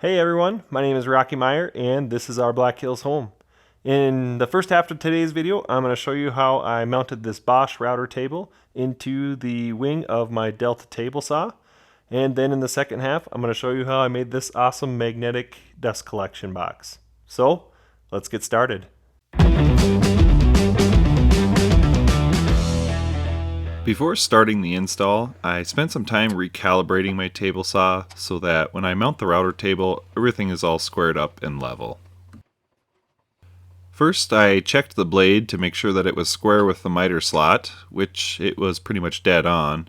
Hey everyone, my name is Rocky Meyer and this is our Black Hills home. In the first half of today's video, I'm going to show you how I mounted this Bosch router table into the wing of my Delta table saw. And then in the second half, I'm going to show you how I made this awesome magnetic dust collection box. So, let's get started. Before starting the install, I spent some time recalibrating my table saw so that when I mount the router table, everything is all squared up and level. First, I checked the blade to make sure that it was square with the miter slot, which it was pretty much dead on.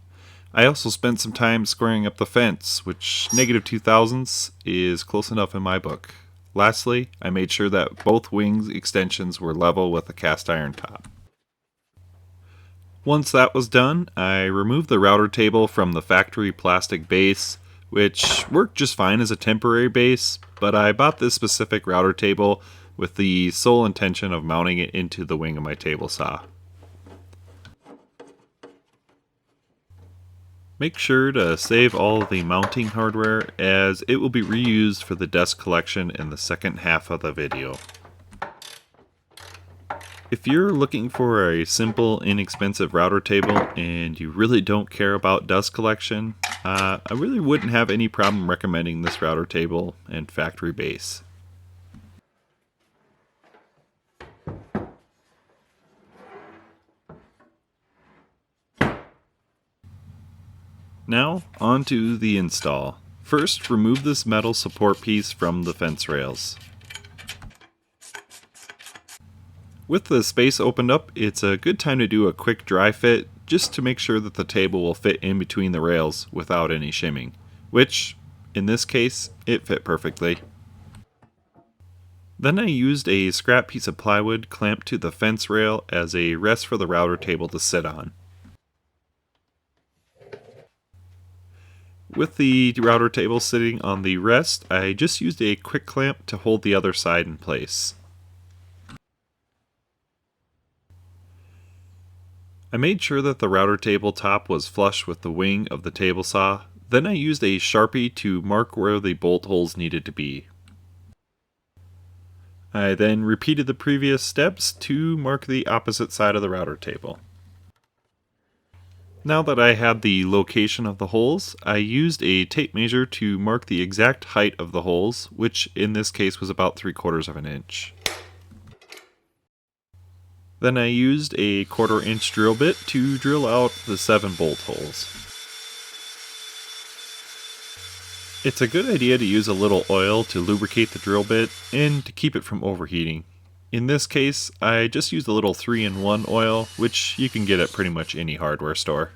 I also spent some time squaring up the fence, which -2000ths is close enough in my book. Lastly, I made sure that both wings extensions were level with a cast iron top. Once that was done, I removed the router table from the factory plastic base, which worked just fine as a temporary base, but I bought this specific router table with the sole intention of mounting it into the wing of my table saw. Make sure to save all of the mounting hardware as it will be reused for the dust collection in the second half of the video. If you're looking for a simple, inexpensive router table and you really don't care about dust collection, I really wouldn't have any problem recommending this router table and factory base. Now, on to the install. First, remove this metal support piece from the fence rails. With the space opened up, it's a good time to do a quick dry fit just to make sure that the table will fit in between the rails without any shimming, which, in this case, it fit perfectly. Then I used a scrap piece of plywood clamped to the fence rail as a rest for the router table to sit on. With the router table sitting on the rest, I just used a quick clamp to hold the other side in place. I made sure that the router table top was flush with the wing of the table saw, then I used a Sharpie to mark where the bolt holes needed to be. I then repeated the previous steps to mark the opposite side of the router table. Now that I had the location of the holes, I used a tape measure to mark the exact height of the holes, which in this case was about 3/4 of an inch. Then I used a 1/4 inch drill bit to drill out the 7 bolt holes. It's a good idea to use a little oil to lubricate the drill bit and to keep it from overheating. In this case, I just used a little 3-in-1 oil, which you can get at pretty much any hardware store.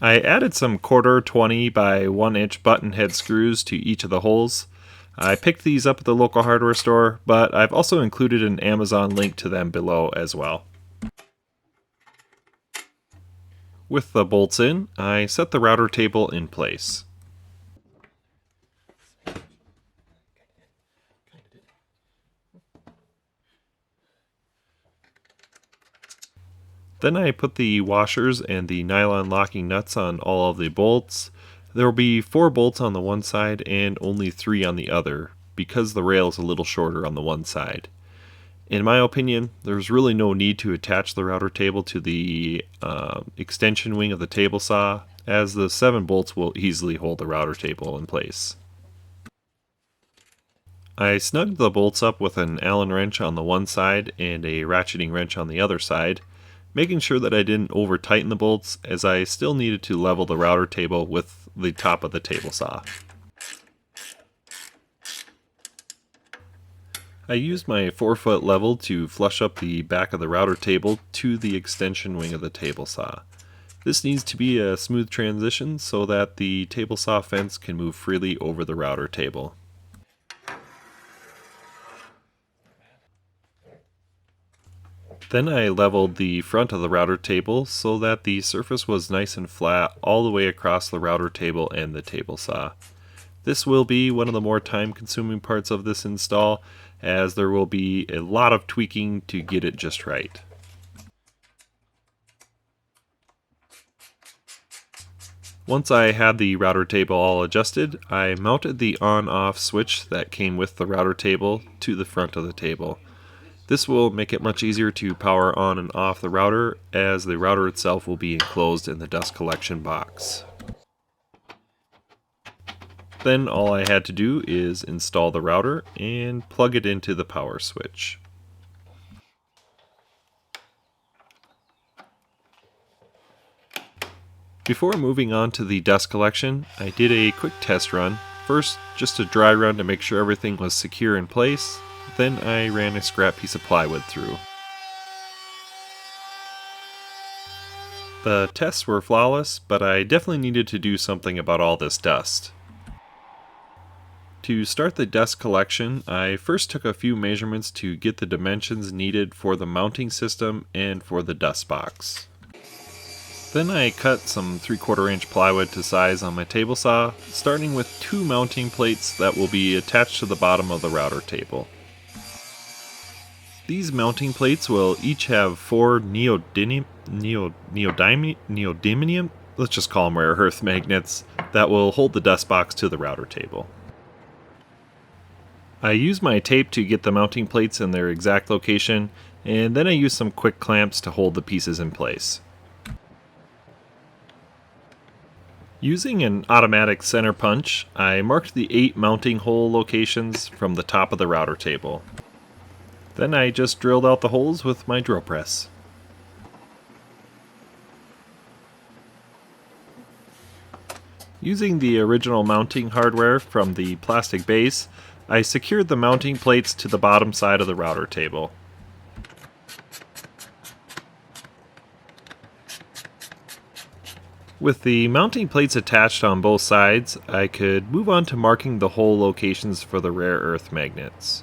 I added some 1/4 20 by 1 inch button head screws to each of the holes. I picked these up at the local hardware store, but I've also included an Amazon link to them below as well. With the bolts in, I set the router table in place. Then I put the washers and the nylon locking nuts on all of the bolts. There will be 4 bolts on the one side and only 3 on the other, because the rail is a little shorter on the one side. In my opinion, there's really no need to attach the router table to the extension wing of the table saw, as the 7 bolts will easily hold the router table in place. I snugged the bolts up with an Allen wrench on the one side and a ratcheting wrench on the other side, making sure that I didn't over tighten the bolts, as I still needed to level the router table with the top of the table saw. I used my 4-foot level to flush up the back of the router table to the extension wing of the table saw. This needs to be a smooth transition so that the table saw fence can move freely over the router table. Then I leveled the front of the router table so that the surface was nice and flat all the way across the router table and the table saw. This will be one of the more time-consuming parts of this install, as there will be a lot of tweaking to get it just right. Once I had the router table all adjusted, I mounted the on-off switch that came with the router table to the front of the table. This will make it much easier to power on and off the router, as the router itself will be enclosed in the dust collection box. Then all I had to do is install the router and plug it into the power switch. Before moving on to the dust collection, I did a quick test run. First, just a dry run to make sure everything was secure in place. Then I ran a scrap piece of plywood through. The tests were flawless, but I definitely needed to do something about all this dust. To start the dust collection, I first took a few measurements to get the dimensions needed for the mounting system and for the dust box. Then I cut some 3/4 inch plywood to size on my table saw, starting with 2 mounting plates that will be attached to the bottom of the router table. These mounting plates will each have 4 neodymium, let's just call them rare earth magnets, that will hold the dust box to the router table. I use my tape to get the mounting plates in their exact location, and then I use some quick clamps to hold the pieces in place. Using an automatic center punch, I marked the 8 mounting hole locations from the top of the router table. Then I just drilled out the holes with my drill press. Using the original mounting hardware from the plastic base, I secured the mounting plates to the bottom side of the router table. With the mounting plates attached on both sides, I could move on to marking the hole locations for the rare earth magnets.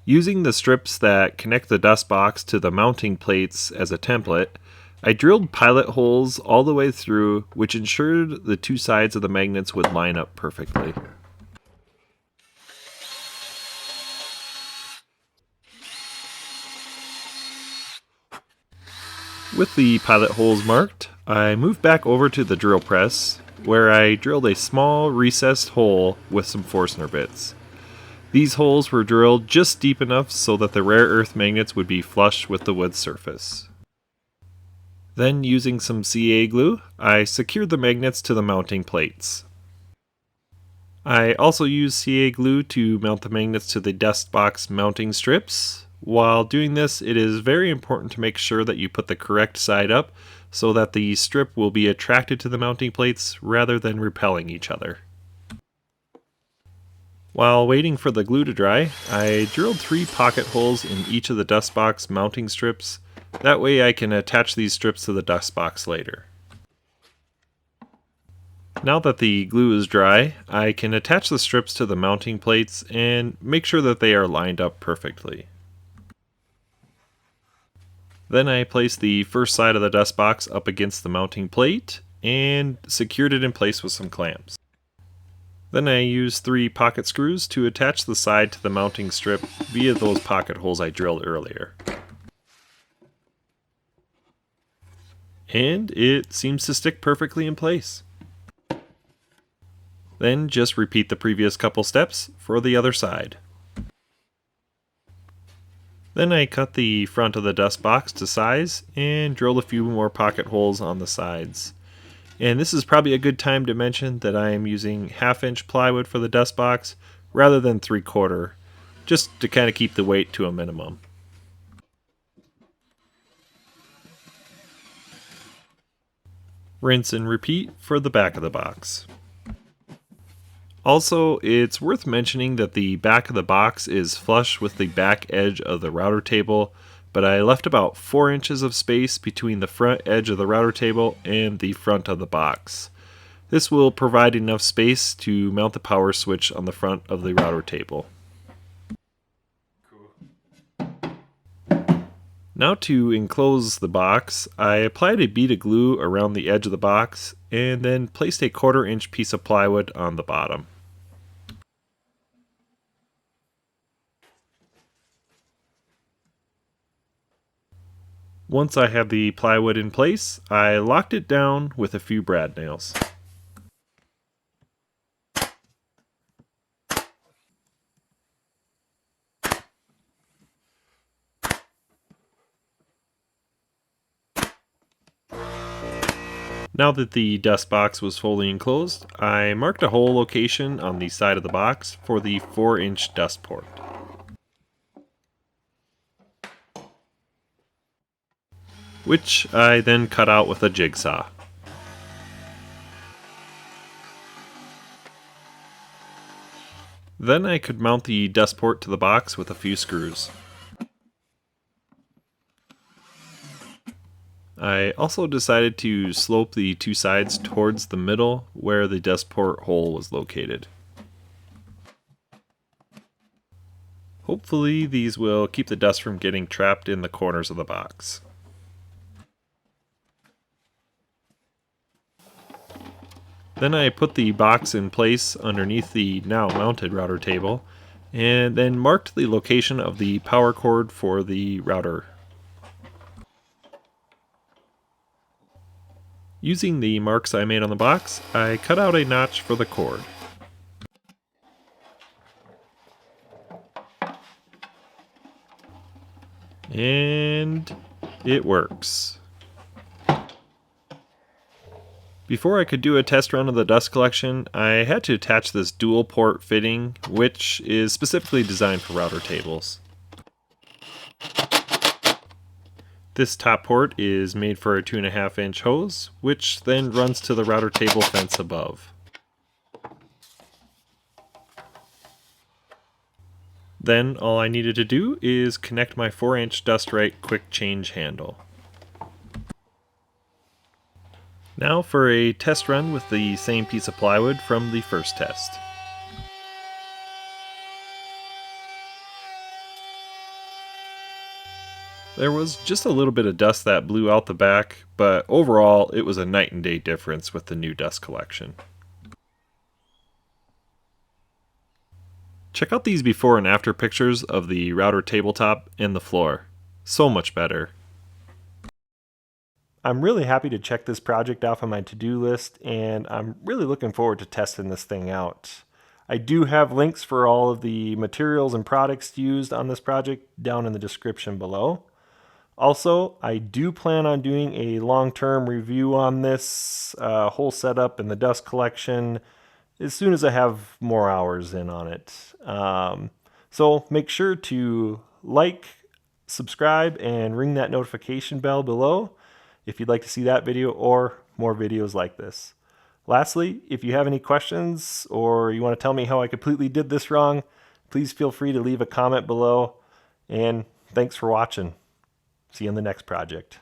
Using the strips that connect the dust box to the mounting plates as a template, I drilled pilot holes all the way through, which ensured the 2 sides of the magnets would line up perfectly. With the pilot holes marked, I moved back over to the drill press, where I drilled a small recessed hole with some Forstner bits. These holes were drilled just deep enough so that the rare earth magnets would be flush with the wood surface. Then, using some CA glue, I secured the magnets to the mounting plates. I also used CA glue to mount the magnets to the dust box mounting strips. While doing this, it is very important to make sure that you put the correct side up so that the strip will be attracted to the mounting plates rather than repelling each other. While waiting for the glue to dry, I drilled 3 pocket holes in each of the dust box mounting strips. That way I can attach these strips to the dust box later. Now that the glue is dry, I can attach the strips to the mounting plates and make sure that they are lined up perfectly. Then I placed the first side of the dust box up against the mounting plate and secured it in place with some clamps. Then I used 3 pocket screws to attach the side to the mounting strip via those pocket holes I drilled earlier. And it seems to stick perfectly in place. Then just repeat the previous couple steps for the other side. Then I cut the front of the dust box to size and drilled a few more pocket holes on the sides. And this is probably a good time to mention that I am using 1/2 inch plywood for the dust box rather than 3/4, just to kind of keep the weight to a minimum. Rinse and repeat for the back of the box. Also, it's worth mentioning that the back of the box is flush with the back edge of the router table, but I left about 4 inches of space between the front edge of the router table and the front of the box. This will provide enough space to mount the power switch on the front of the router table. Now to enclose the box, I applied a bead of glue around the edge of the box and then placed a 1/4 inch piece of plywood on the bottom. Once I had the plywood in place, I locked it down with a few brad nails. Now that the dust box was fully enclosed, I marked a hole location on the side of the box for the 4-inch dust port. Which I then cut out with a jigsaw. Then I could mount the dust port to the box with a few screws. I also decided to slope the two sides towards the middle where the dust port hole was located. Hopefully these will keep the dust from getting trapped in the corners of the box. Then I put the box in place underneath the now mounted router table, and then marked the location of the power cord for the router. Using the marks I made on the box, I cut out a notch for the cord. And it works. Before I could do a test run of the dust collection, I had to attach this dual port fitting, which is specifically designed for router tables. This top port is made for a 2.5-inch hose, which then runs to the router table fence above. Then all I needed to do is connect my 4-inch dust right quick change handle. Now for a test run with the same piece of plywood from the first test. There was just a little bit of dust that blew out the back, but overall it was a night and day difference with the new dust collection. Check out these before and after pictures of the router tabletop and the floor. So much better. I'm really happy to check this project off on my to-do list, and I'm really looking forward to testing this thing out. I do have links for all of the materials and products used on this project down in the description below. Also, I do plan on doing a long-term review on this whole setup and the dust collection as soon as I have more hours in on it. So make sure to like, subscribe, and ring that notification bell below if you'd like to see that video or more videos like this. Lastly, if you have any questions or you want to tell me how I completely did this wrong, please feel free to leave a comment below. And thanks for watching. See you in the next project.